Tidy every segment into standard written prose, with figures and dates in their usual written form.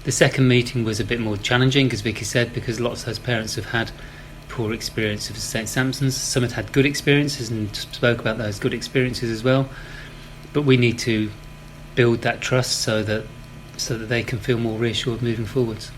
The second meeting was a bit more challenging, as Vicky said, because lots of those parents have had poor experiences with St Sampson's. Some had had good experiences and spoke about those good experiences as well. But we need to build that trust so that they can feel more reassured moving forwards.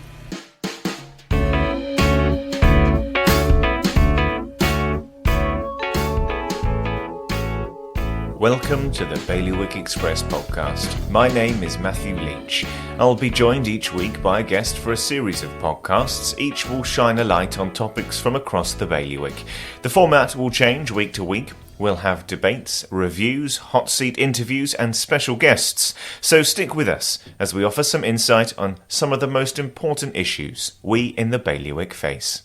Welcome to the Bailiwick Express podcast. My name is Matthew Leach. I'll be joined each week by a guest for a series of podcasts. Each will shine a light on topics from across the bailiwick. The format will change week to week. We'll have debates, reviews, hot seat interviews and special guests. So stick with us as we offer some insight on some of the most important issues we in the bailiwick face.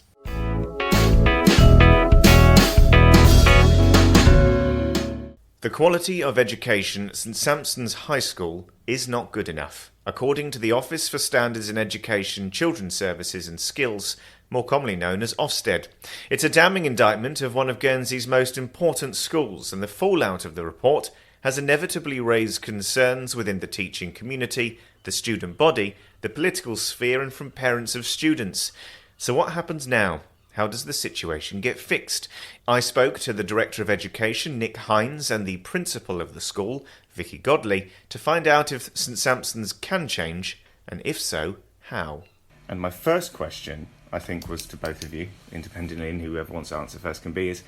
The quality of education at St Sampson's High School is not good enough, according to the Office for Standards in Education, Children's Services and Skills, more commonly known as Ofsted. It's a damning indictment of one of Guernsey's most important schools, and the fallout of the report has inevitably raised concerns within the teaching community, the student body, the political sphere and from parents of students. So what happens now? How does the situation get fixed? I spoke to the Director of Education, Nick Hynes, and the Principal of the school, Vicky Godley, to find out if St Sampson's can change, and if so, how. And my first question, I think, was to both of you, independently, and whoever wants to answer first can be, is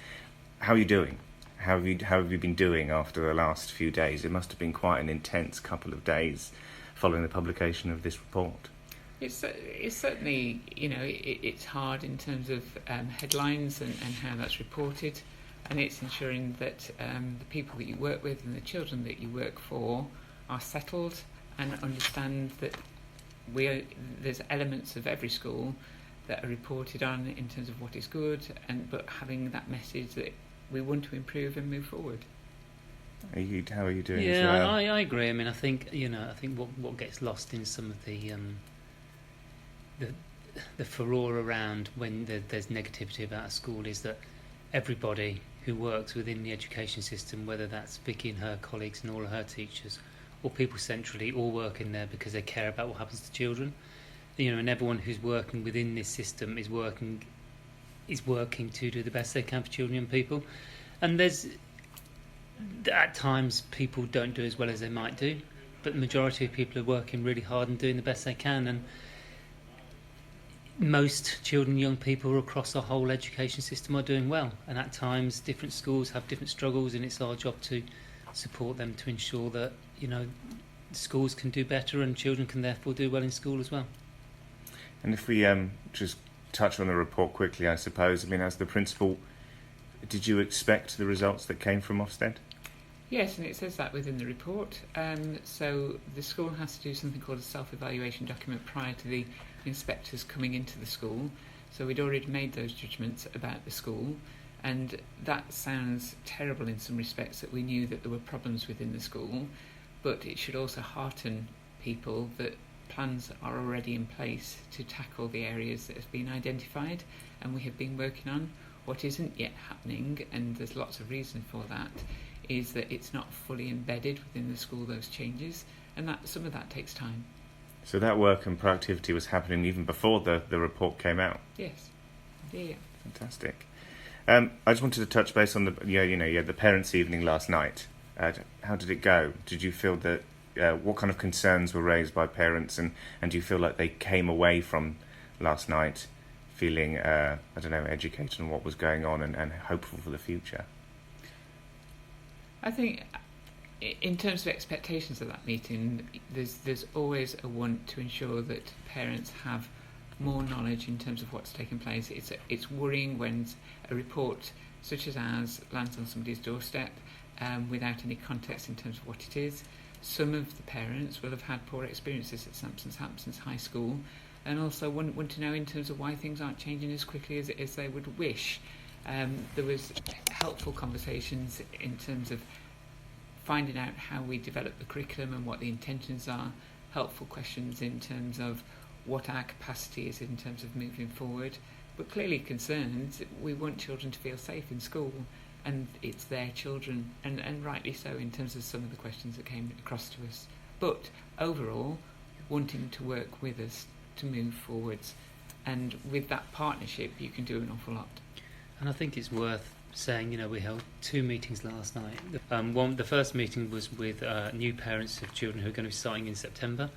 how are you doing? How have you been doing after the last few days? It must have been quite an intense couple of days following the publication of this report. It's certainly, it's hard in terms of headlines and how that's reported, and it's ensuring that the people that you work with and the children that you work for are settled and understand that there's elements of every school that are reported on in terms of what is good, but having that message that we want to improve and move forward. How are you doing? Yeah, as well? I agree. I mean, I think what gets lost in some of the furore around when there's negativity about a school is that everybody who works within the education system, whether that's Vicky and her colleagues and all of her teachers, or people centrally, all work in there because they care about what happens to children. And everyone who's working within this system is working to do the best they can for children and people. And there's at times people don't do as well as they might do, but the majority of people are working really hard and doing the best they can. And most children and young people across the whole education system are doing well, and at times different schools have different struggles, and it's our job to support them to ensure that schools can do better and children can therefore do well in school as well. And if we just touch on the report quickly, I suppose, as the principal, did you expect the results that came from Ofsted? Yes, and it says that within the report. So the school has to do something called a self-evaluation document prior to the inspectors coming into the school. So we'd already made those judgments about the school, and that sounds terrible in some respects, that we knew that there were problems within the school, but it should also hearten people that plans are already in place to tackle the areas that have been identified and we have been working on. What isn't yet happening, and there's lots of reason for that, is that it's not fully embedded within the school, those changes, and that some of that takes time. So that work and proactivity was happening even before the report came out? Yes. Yeah. Fantastic. I just wanted to touch base on you had the parents' evening last night. How did it go? Did you feel that, what kind of concerns were raised by parents, and do you feel like they came away from last night feeling, educated on what was going on and hopeful for the future? I think in terms of expectations of that meeting, there's always a want to ensure that parents have more knowledge in terms of what's taking place. It's worrying when a report such as ours lands on somebody's doorstep without any context in terms of what it is. Some of the parents will have had poor experiences at Sampson's High School, and also want to know in terms of why things aren't changing as quickly as they would wish. There was helpful conversations in terms of finding out how we develop the curriculum and what the intentions are, helpful questions in terms of what our capacity is in terms of moving forward, but clearly concerned. We want children to feel safe in school, and it's their children, and rightly so in terms of some of the questions that came across to us. But overall, wanting to work with us to move forwards. And with that partnership, you can do an awful lot. And I think it's worth saying, we held 2 meetings last night. The first meeting was with new parents of children who are going to be starting in September.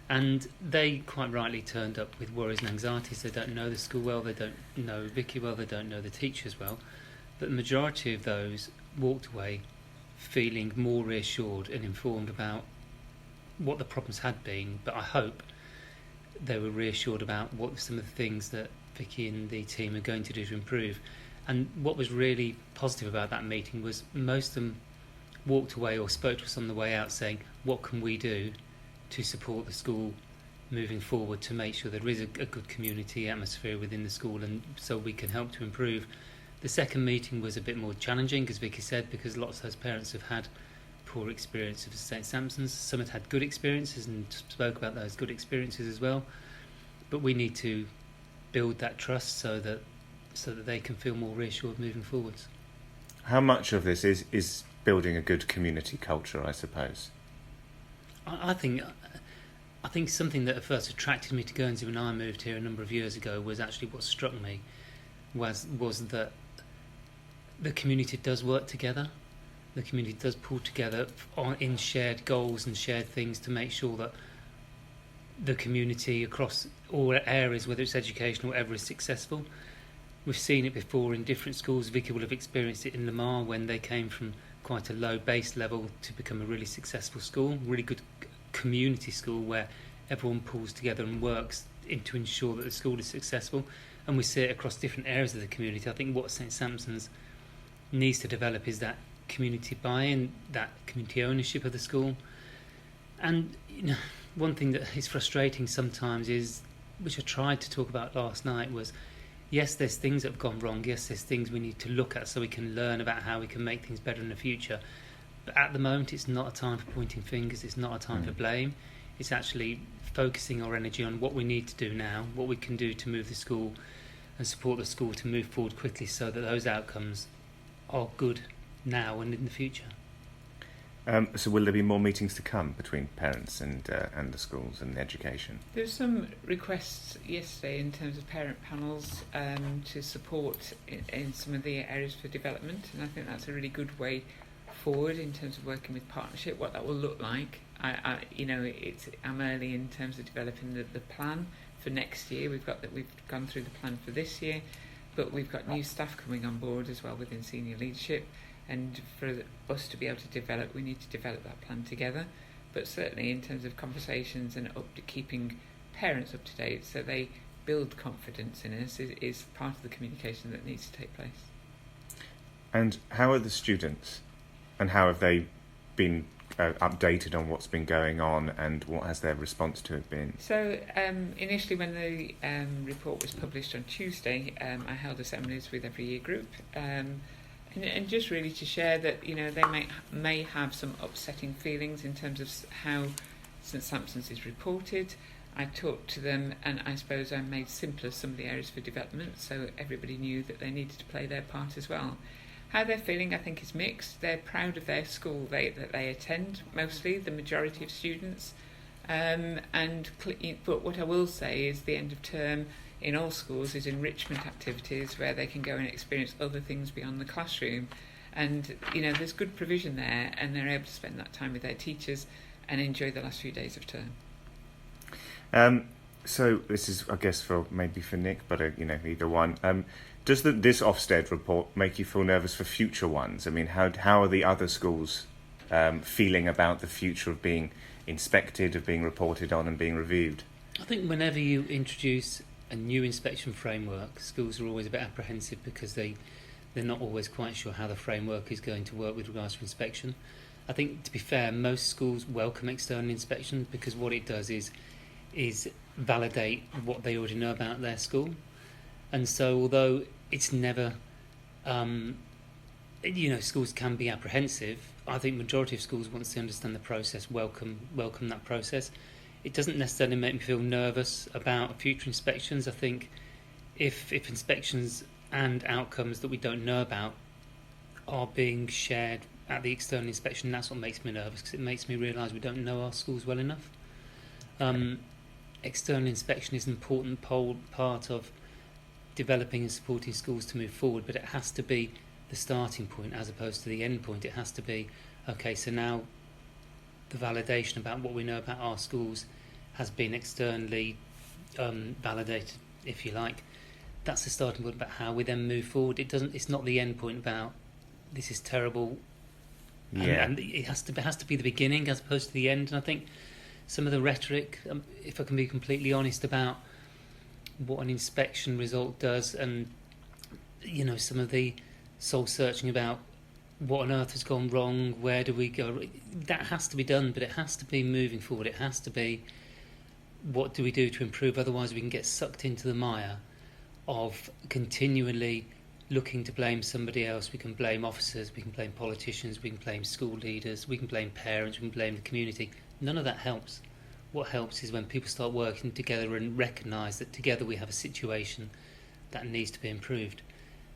And they quite rightly turned up with worries and anxieties. They don't know the school well, they don't know Vicky well, they don't know the teachers well. But the majority of those walked away feeling more reassured and informed about what the problems had been. But I hope they were reassured about what some of the things that Vicky and the team are going to do to improve. And what was really positive about that meeting was most of them walked away or spoke to us on the way out saying, what can we do to support the school moving forward to make sure there is a good community atmosphere within the school, and so we can help to improve. The second meeting was a bit more challenging, as Vicky said, because lots of those parents have had poor experiences of St Sampson's. Some had had good experiences and spoke about those good experiences as well. But we need to build that trust so that they can feel more reassured moving forwards. How much of this is building a good community culture, I suppose? I think something that at first attracted me to Guernsey when I moved here a number of years ago was actually what struck me was that the community does work together. The community does pull together in shared goals and shared things to make sure that the community across all areas, whether it's education or whatever, is successful. We've seen it before in different schools. Vicky will have experienced it in Lamar when they came from quite a low base level to become a really successful school, really good community school where everyone pulls together and works to ensure that the school is successful. And we see it across different areas of the community. I think what St Sampson's needs to develop is that community buy-in, that community ownership of the school. And one thing that is frustrating sometimes is, which I tried to talk about last night, was yes, there's things that have gone wrong. Yes, there's things we need to look at so we can learn about how we can make things better in the future. But at the moment, it's not a time for pointing fingers. It's not a time for blame. It's actually focusing our energy on what we need to do now, what we can do to move the school and support the school to move forward quickly so that those outcomes are good now and in the future. So will there be more meetings to come between parents and the schools and education? There's some requests yesterday in terms of parent panels to support in some of the areas for development, and I think that's a really good way forward in terms of working with partnership. What that will look like, I'm early in terms of developing the plan for next year. We've gone through the plan for this year, but we've got new staff coming on board as well within senior leadership. And for us to be able to develop, we need to develop that plan together. But certainly in terms of conversations and keeping parents up to date so they build confidence in us is part of the communication that needs to take place. And how are the students? And how have they been updated on what's been going on, and what has their response to it been? So initially when the report was published on Tuesday, I held assemblies with every year group. And just really to share that, they may have some upsetting feelings in terms of how St Sampson's is reported. I talked to them, and I suppose I made simpler some of the areas for development, so everybody knew that they needed to play their part as well. How they're feeling, I think, is mixed. They're proud of their school that they attend, mostly, the majority of students. But what I will say is the end of term in all schools is enrichment activities where they can go and experience other things beyond the classroom. And, there's good provision there, and they're able to spend that time with their teachers and enjoy the last few days of term. So this is, I guess, for Nick, but, either one. Does this Ofsted report make you feel nervous for future ones? I mean, how are the other schools feeling about the future of being inspected, of being reported on and being reviewed? I think whenever you introduce a new inspection framework, schools are always a bit apprehensive because they're not always quite sure how the framework is going to work with regards to inspection. I think, to be fair, most schools welcome external inspection because what it does is validate what they already know about their school. And so although it's never, schools can be apprehensive, I think majority of schools, once they understand the process, welcome that process. It doesn't necessarily make me feel nervous about future inspections. I think if inspections and outcomes that we don't know about are being shared at the external inspection, that's what makes me nervous, because it makes me realise we don't know our schools well enough. External inspection is an important part of developing and supporting schools to move forward, but it has to be the starting point as opposed to the end point. It has to be, okay, so now the validation about what we know about our schools has been externally validated, if you like. That's the starting point about how we then move forward. It's not the end point about this is terrible. Yeah. And it has to be the beginning as opposed to the end. And I think some of the rhetoric, if I can be completely honest about what an inspection result does, and some of the soul searching about what on earth has gone wrong, where do we go, that has to be done, but it has to be moving forward. It has to be, what do we do to improve? Otherwise we can get sucked into the mire of continually looking to blame somebody else. We can blame officers, we can blame politicians, we can blame school leaders, we can blame parents, we can blame the community. None of that helps. What helps is when people start working together and recognise that together we have a situation that needs to be improved.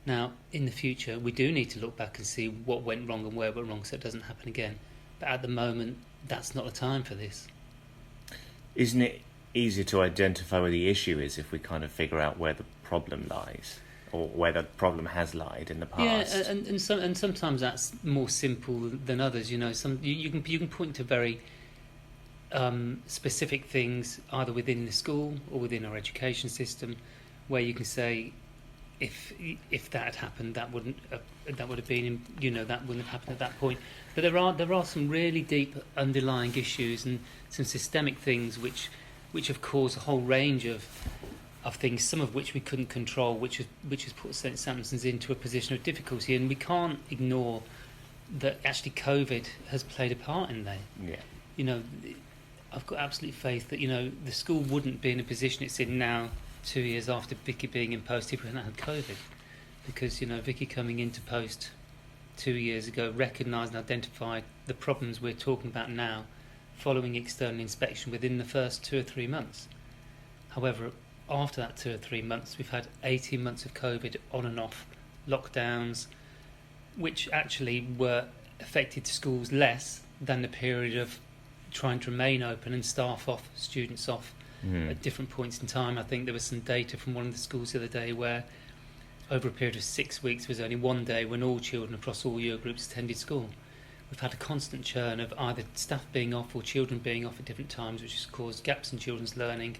Now, in the future, we do need to look back and see what went wrong and where it went wrong so it doesn't happen again. But at the moment, that's not the time for this. Isn't it easier to identify where the issue is if we kind of figure out where the problem lies, or where the problem has lied in the past? Yeah, and sometimes that's more simple than others. You can point to very specific things either within the school or within our education system, where you can say, if that had happened, that would have been, that wouldn't have happened at that point. But there are some really deep underlying issues and some systemic things which have caused a whole range of things, some of which we couldn't control, which has put St Sampson's into a position of difficulty, and we can't ignore that actually COVID has played a part in that. Yeah. I've got absolute faith that the school wouldn't be in a position it's in now 2 years after Vicky being in post if we hadn't had COVID, because Vicky coming into post 2 years ago recognised and identified the problems we're talking about now following external inspection within the first 2 or 3 months. However, after that 2 or 3 months, we've had 18 months of COVID on and off, lockdowns, which actually were affected schools less than the period of trying to remain open and staff off, students off at different points in time. I think there was some data from one of the schools the other day where over a period of 6 weeks there was only one day when all children across all year groups attended school. We've had a constant churn of either staff being off or children being off at different times, which has caused gaps in children's learning,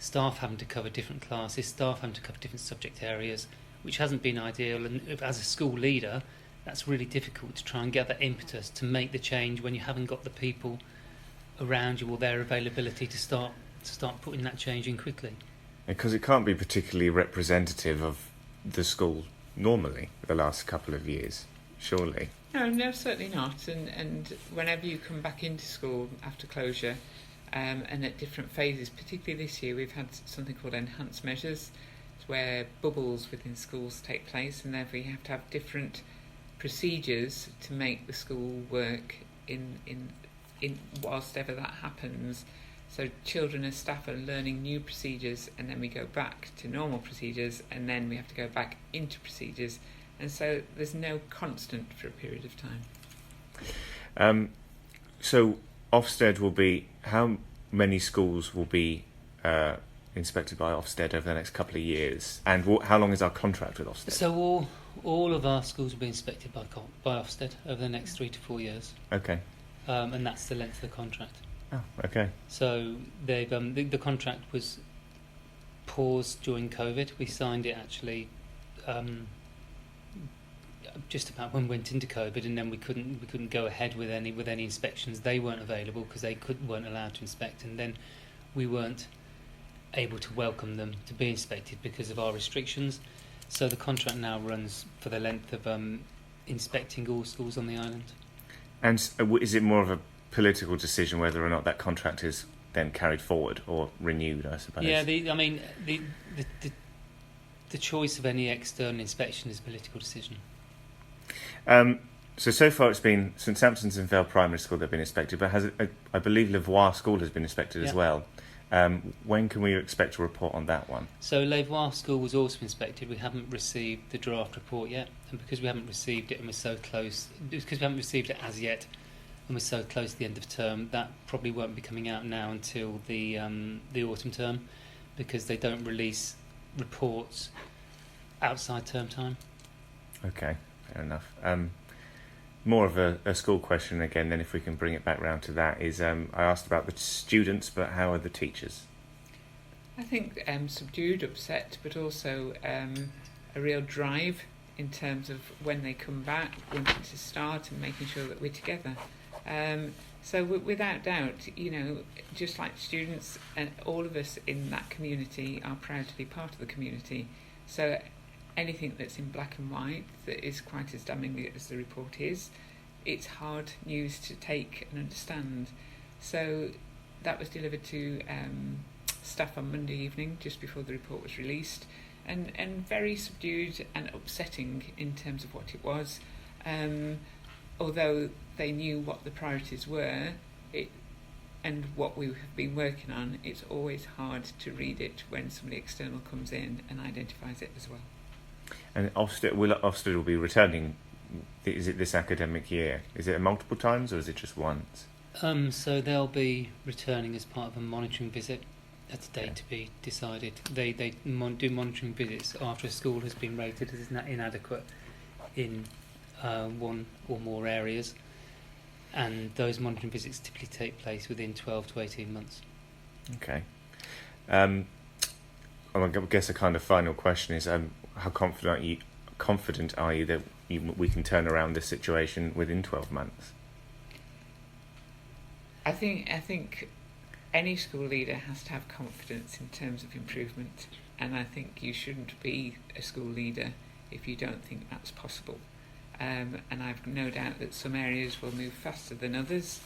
staff having to cover different classes, staff having to cover different subject areas, which hasn't been ideal. And as a school leader, that's really difficult to try and get that impetus to make the change when you haven't got the people around you or their availability to start putting that change in quickly. Because it can't be particularly representative of the school normally the last couple of years, surely. No, certainly not. And whenever you come back into school after closure, and at different phases, particularly this year, we've had something called enhanced measures. It's where bubbles within schools take place, and therefore you have to have different procedures to make the school work in whilst ever that happens. So children and staff are learning new procedures, and then we go back to normal procedures, and then we have to go back into procedures, and so there's no constant for a period of time. So Ofsted will be, how many schools will be inspected by Ofsted over the next couple of years, and how long is our contract with Ofsted? So all of our schools will be inspected by Ofsted over the next 3 to 4 years. Okay. And that's the length of the contract. Oh, okay. So they've the contract was paused during COVID. We signed it actually just about when we went into COVID, and then we couldn't go ahead with any inspections. They weren't available because they weren't allowed to inspect, and then we weren't able to welcome them to be inspected because of our restrictions. So the contract now runs for the length of inspecting all schools on the island. And is it more of a political decision whether or not that contract is then carried forward or renewed, I suppose? Yeah, the choice of any external inspection is a political decision. So far it's been St Sampson's and Vale Primary School that have been inspected, but I believe Levois School has been inspected as well. When can we expect a report on that one? So Levois School was also inspected. We haven't received the draft report yet, and because we haven't received it and we're so close, because we haven't received it as yet, and we're so close to the end of term, that probably won't be coming out now until the autumn term, because they don't release reports outside term time. Okay, fair enough. More of a school question again, then, if we can bring it back round to that, is I asked about the students, but how are the teachers? I think subdued, upset, but also a real drive in terms of when they come back, wanting to start and making sure that we're together. So without doubt, just like students and all of us in that community are proud to be part of the community. So anything that's in black and white that is quite as damning as the report is, it's hard news to take and understand. So that was delivered to staff on Monday evening, just before the report was released, and very subdued and upsetting in terms of what it was. Although they knew what the priorities were and what we have been working on, it's always hard to read it when somebody external comes in and identifies it as well. And Ofsted will be returning, is it this academic year? Is it multiple times or is it just once? So they'll be returning as part of a monitoring visit. That's a date to be decided. They do monitoring visits after a school has been rated as inadequate in one or more areas, and those monitoring visits typically take place within 12 to 18 months. Okay. I guess a kind of final question is, how confident are you that we can turn around this situation within 12 months? I think any school leader has to have confidence in terms of improvement, and I think you shouldn't be a school leader if you don't think that's possible. And I've no doubt that some areas will move faster than others,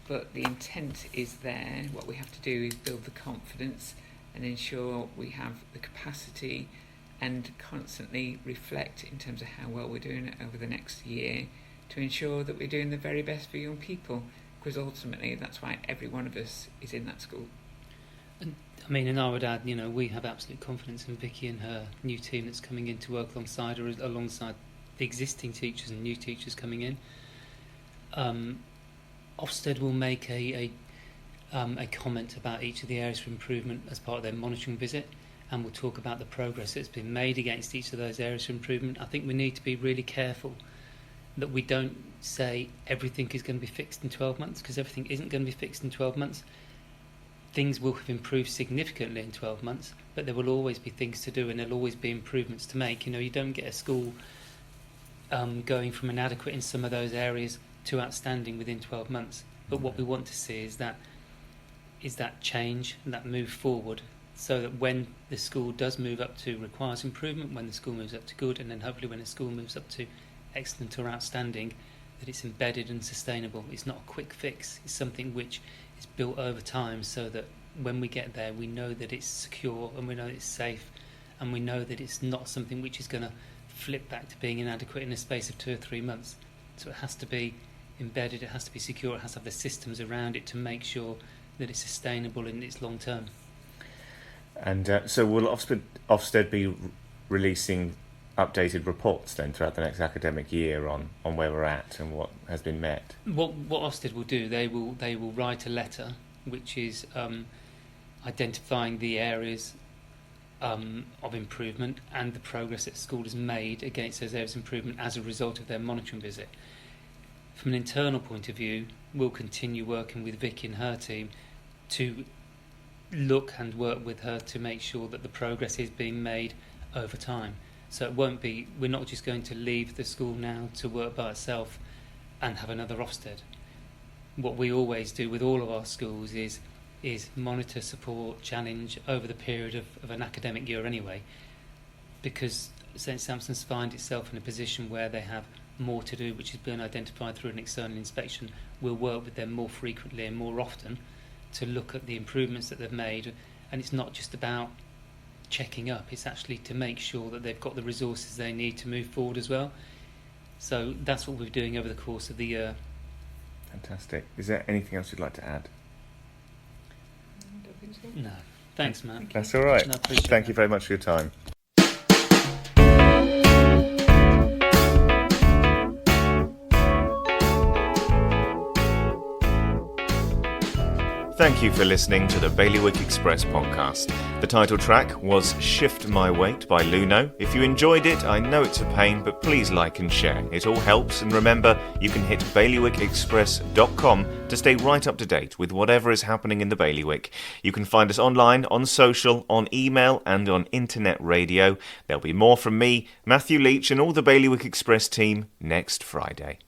but the intent is there. What we have to do is build the confidence and ensure we have the capacity and constantly reflect in terms of how well we're doing over the next year to ensure that we're doing the very best for young people, because ultimately that's why every one of us is in that school. And I would add, we have absolute confidence in Vicky and her new team that's coming in to work alongside her, alongside the existing teachers and new teachers coming in. Ofsted will make a comment about each of the areas for improvement as part of their monitoring visit, and we'll talk about the progress that's been made against each of those areas for improvement. I think we need to be really careful that we don't say everything is going to be fixed in 12 months, because everything isn't going to be fixed in 12 months. Things will have improved significantly in 12 months, but there will always be things to do and there'll always be improvements to make. You don't get a school going from inadequate in some of those areas to outstanding within 12 months. But what we want to see is that change and that move forward, so that when the school does move up to requires improvement, when the school moves up to good, and then hopefully when the school moves up to excellent or outstanding, that it's embedded and sustainable. It's not a quick fix. It's something which is built over time, so that when we get there we know that it's secure and we know it's safe, and we know that it's not something which is going to flip back to being inadequate in a space of 2 or 3 months. So it has to be embedded, it has to be secure, it has to have the systems around it to make sure that it's sustainable and it's long term. And so will Ofsted be releasing updated reports then throughout the next academic year on where we're at and what has been met? What Ofsted will do, they will write a letter which is identifying the areas of improvement and the progress that the school has made against those areas of improvement as a result of their monitoring visit. From an internal point of view, we'll continue working with Vicky and her team to look and work with her to make sure that the progress is being made over time. So it won't be, we're not just going to leave the school now to work by itself and have another Ofsted. What we always do with all of our schools is monitor, support, challenge over the period of an academic year anyway, because St Sampson's find itself in a position where they have more to do, which is being identified through an external inspection. We'll work with them more frequently and more often to look at the improvements that they've made, and it's not just about checking up, it's actually to make sure that they've got the resources they need to move forward as well. So that's what we're doing over the course of the year. Fantastic. Is there anything else you'd like to add? I don't think so. No. Thanks, Matt. That's all right. No, I appreciate Thank that. you very much for your time. Thank you for listening to the Bailiwick Express podcast. The title track was Shift My Weight by Luno. If you enjoyed it, I know it's a pain, but please like and share. It all helps, and remember, you can hit bailiwickexpress.com to stay right up to date with whatever is happening in the Bailiwick. You can find us online, on social, on email and on internet radio. There'll be more from me, Matthew Leach and all the Bailiwick Express team next Friday.